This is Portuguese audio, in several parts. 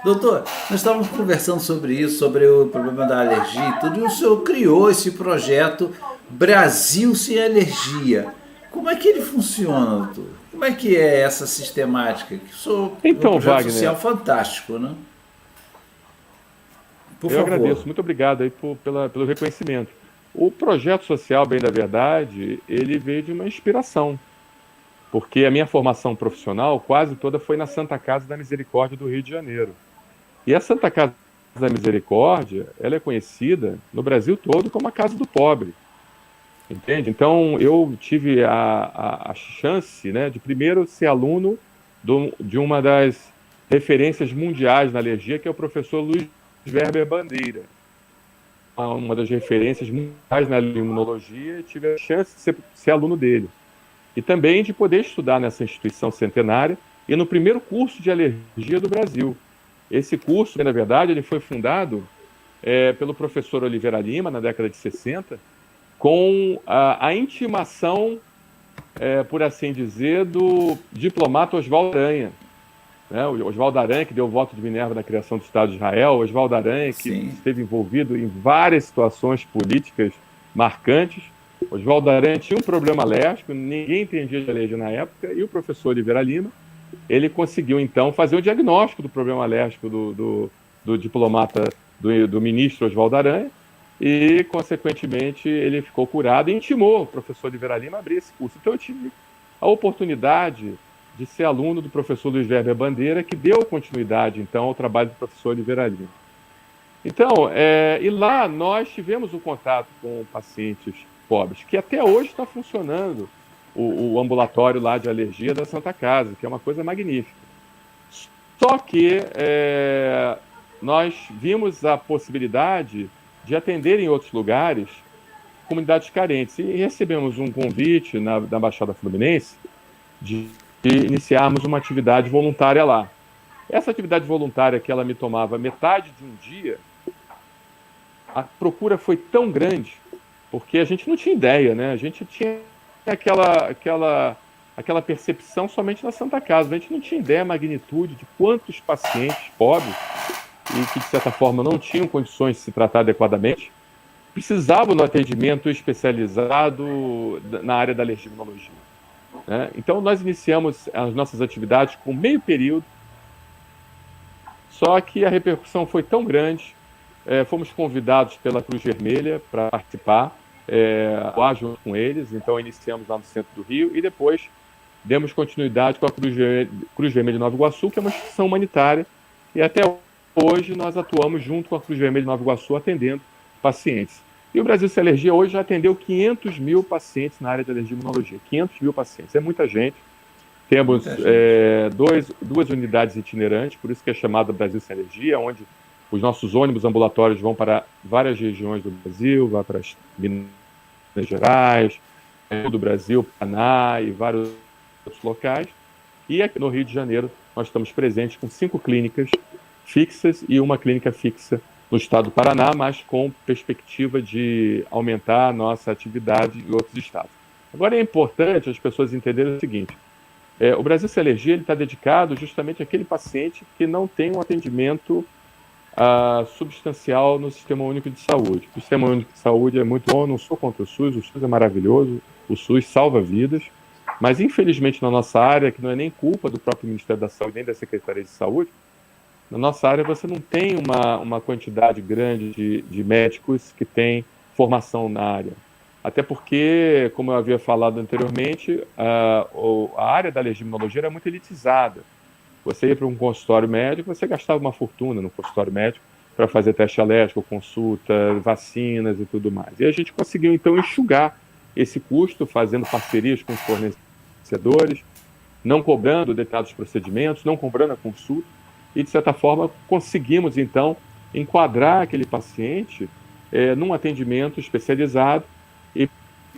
Doutor, nós estávamos conversando sobre isso, sobre o problema da alergia e tudo, e o senhor criou esse projeto Brasil Sem Alergia. Como é que ele funciona, doutor? Como é que é essa sistemática? Que o senhor é um Então, projeto Wagner, social fantástico, né? Por eu favor. agradeço, muito obrigado aí pelo reconhecimento. O projeto social, bem da verdade, ele veio de uma inspiração, porque a minha formação profissional quase toda foi na Santa Casa da Misericórdia do Rio de Janeiro. E a Santa Casa da Misericórdia, ela é conhecida no Brasil todo como a Casa do Pobre, entende? Então, eu tive a chance, né, de primeiro ser aluno de uma das referências mundiais na alergia, que é o professor Luiz Werber Bandeira, uma das referências mundiais na imunologia, e tive a chance de ser aluno dele. E também de poder estudar nessa instituição centenária e no primeiro curso de alergia do Brasil. Esse curso, na verdade, ele foi fundado pelo professor Oliveira Lima, na década de 60, com a intimação, por assim dizer, do diplomata Oswaldo Aranha. Né? O Oswaldo Aranha, que deu o voto de Minerva na criação do Estado de Israel, o Oswaldo Aranha, que Sim. esteve envolvido em várias situações políticas marcantes. O Oswaldo Aranha tinha um problema alérgico, ninguém entendia de alergia na época, e o professor Oliveira Lima, ele conseguiu, então, fazer o diagnóstico do problema alérgico do diplomata, do ministro Oswaldo Aranha, e, consequentemente, ele ficou curado e intimou o professor Oliveira Lima a abrir esse curso. Então, eu tive a oportunidade de ser aluno do professor Luiz Werber Bandeira, que deu continuidade, então, ao trabalho do professor Oliveira Lima. Então, e lá nós tivemos um contato com pacientes pobres, que até hoje está funcionando o ambulatório lá de alergia da Santa Casa, que é uma coisa magnífica. Só que nós vimos a possibilidade de atender em outros lugares comunidades carentes e recebemos um convite na Baixada Fluminense de iniciarmos uma atividade voluntária lá. Essa atividade voluntária, que ela me tomava metade de um dia, a procura foi tão grande, porque a gente não tinha ideia, né? A gente tinha aquela percepção somente na Santa Casa. A gente não tinha ideia da magnitude de quantos pacientes pobres e que, de certa forma, não tinham condições de se tratar adequadamente, precisavam do atendimento especializado na área da alergologia. Né? Então, nós iniciamos as nossas atividades com meio período, só que a repercussão foi tão grande, fomos convidados pela Cruz Vermelha para participar, lá junto com eles, então iniciamos lá no centro do Rio, e depois demos continuidade com a Cruz Vermelha de Nova Iguaçu, que é uma instituição humanitária, e até hoje nós atuamos junto com a Cruz Vermelha de Nova Iguaçu atendendo pacientes. E o Brasil Sem Alergia hoje já atendeu 500 mil pacientes na área de alergia e imunologia. 500 mil pacientes, é muita gente. Temos Muita gente. duas unidades itinerantes, por isso que é chamada Brasil Sem Alergia, onde os nossos ônibus ambulatórios vão para várias regiões do Brasil, vai para Minas Gerais, do Brasil, Paraná e vários outros locais. E aqui no Rio de Janeiro nós estamos presentes com 5 clínicas fixas e uma clínica fixa no estado do Paraná, mas com perspectiva de aumentar a nossa atividade em outros estados. Agora é importante as pessoas entenderem o seguinte: o Brasil Sem Alergia está dedicado justamente àquele paciente que não tem um atendimento substancial no Sistema Único de Saúde. O Sistema Único de Saúde é muito bom, não sou contra o SUS é maravilhoso, o SUS salva vidas, mas infelizmente na nossa área, que não é nem culpa do próprio Ministério da Saúde, nem da Secretaria de Saúde, na nossa área você não tem uma quantidade grande de médicos que têm formação na área. Até porque, como eu havia falado anteriormente, a área da alergia e imunologia era muito elitizada. Você ia para um consultório médico, você gastava uma fortuna no consultório médico para fazer teste alérgico, consulta, vacinas e tudo mais. E a gente conseguiu, então, enxugar esse custo, fazendo parcerias com os fornecedores, não cobrando determinados procedimentos, não cobrando a consulta, e, de certa forma, conseguimos, então, enquadrar aquele paciente num atendimento especializado e,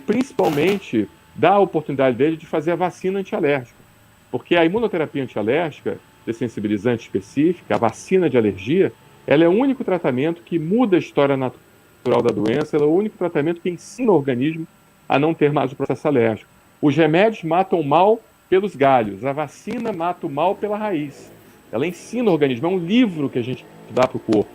principalmente, dar a oportunidade dele de fazer a vacina antialérgica. Porque a imunoterapia antialérgica, dessensibilizante específica, a vacina de alergia, ela é o único tratamento que muda a história natural da doença, ela é o único tratamento que ensina o organismo a não ter mais o processo alérgico. Os remédios matam o mal pelos galhos, a vacina mata o mal pela raiz. Ela ensina o organismo, é um livro que a gente dá para o corpo.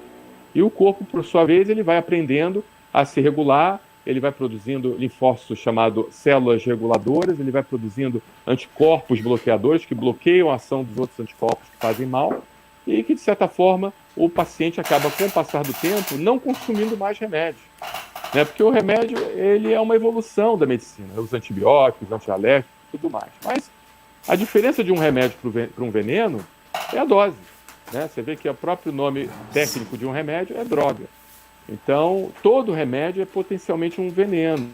E o corpo, por sua vez, ele vai aprendendo a se regular, ele vai produzindo linfócitos chamados células reguladoras, ele vai produzindo anticorpos bloqueadores que bloqueiam a ação dos outros anticorpos que fazem mal e que, de certa forma, o paciente acaba, com o passar do tempo, não consumindo mais remédios. Né? Porque o remédio ele é uma evolução da medicina, os antibióticos, os antialérgicos e tudo mais. Mas a diferença de um remédio para um veneno é a dose. Né? Você vê que o próprio nome técnico de um remédio é droga. Então, todo remédio é potencialmente um veneno,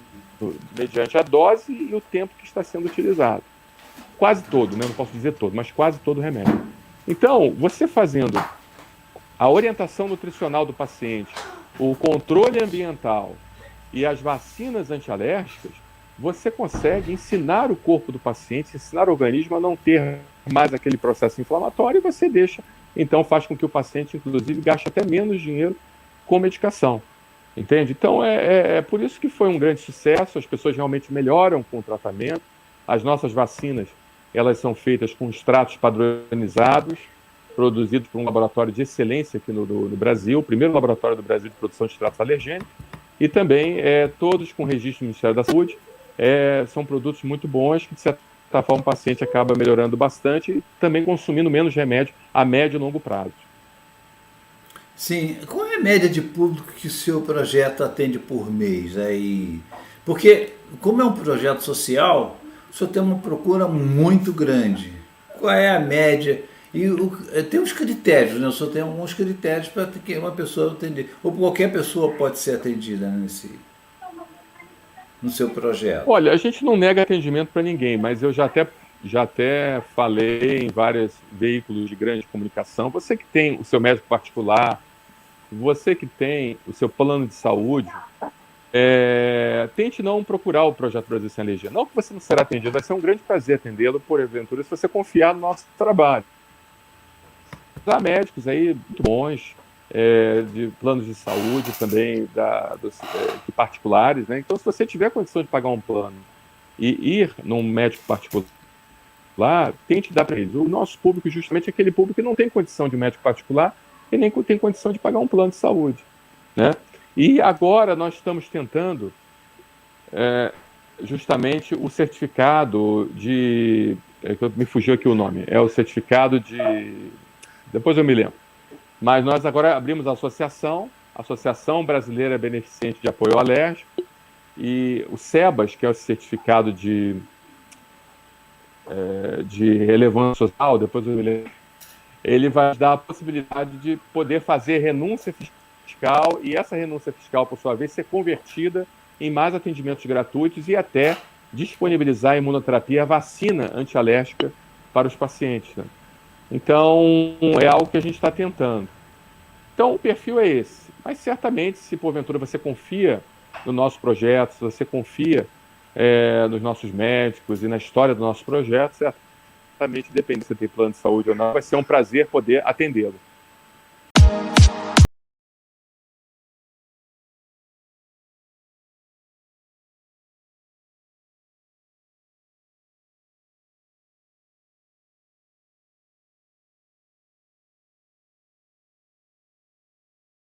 mediante a dose e o tempo que está sendo utilizado. Quase todo, né? Não posso dizer todo, mas quase todo remédio. Então, você fazendo a orientação nutricional do paciente, o controle ambiental e as vacinas antialérgicas, você consegue ensinar o corpo do paciente, ensinar o organismo a não ter mais aquele processo inflamatório e você deixa, então faz com que o paciente, inclusive, gaste até menos dinheiro com medicação, entende? Então, é por isso que foi um grande sucesso, as pessoas realmente melhoram com o tratamento, as nossas vacinas, elas são feitas com extratos padronizados, produzidos por um laboratório de excelência aqui no Brasil, o primeiro laboratório do Brasil de produção de extratos alergênicos, e também todos com registro do Ministério da Saúde, são produtos muito bons que, de certa forma, o paciente acaba melhorando bastante e também consumindo menos remédio a médio e longo prazo. Sim, qual é a média de público que o seu projeto atende por mês? Aí? Porque, como é um projeto social, o senhor tem uma procura muito grande. Qual é a média? E tem os critérios, né? O senhor tem alguns critérios para que uma pessoa atender. Ou qualquer pessoa pode ser atendida no seu projeto. Olha, a gente não nega atendimento para ninguém, mas eu já até falei em vários veículos de grande comunicação. Você que tem o seu médico particular, você que tem o seu plano de saúde, tente não procurar o Projeto Brasil Sem Alergia. Não que você não será atendido, vai ser um grande prazer atendê-lo, porventura, se você confiar no nosso trabalho. Há médicos aí muito bons, de planos de saúde também, de particulares, né? Então, se você tiver condição de pagar um plano e ir num médico particular, tente dar para eles. O nosso público, justamente, é aquele público que não tem condição de médico particular e nem tem condição de pagar um plano de saúde, né? E agora nós estamos tentando justamente o certificado me fugiu aqui o nome, é o certificado de... Depois eu me lembro. Mas nós agora abrimos a Associação Brasileira Beneficente de Apoio Alérgico, e o SEBAS, que é o certificado de relevância social, depois eu me lembro, ele vai dar a possibilidade de poder fazer renúncia fiscal, e essa renúncia fiscal, por sua vez, ser convertida em mais atendimentos gratuitos e até disponibilizar a imunoterapia, a vacina antialérgica para os pacientes, né? Então, é algo que a gente está tentando. Então, o perfil é esse. Mas, certamente, se porventura você confia no nosso projeto, se você confia nos nossos médicos e na história do nosso projeto, certamente, depende se você tem plano de saúde ou não, vai ser um prazer poder atendê-lo.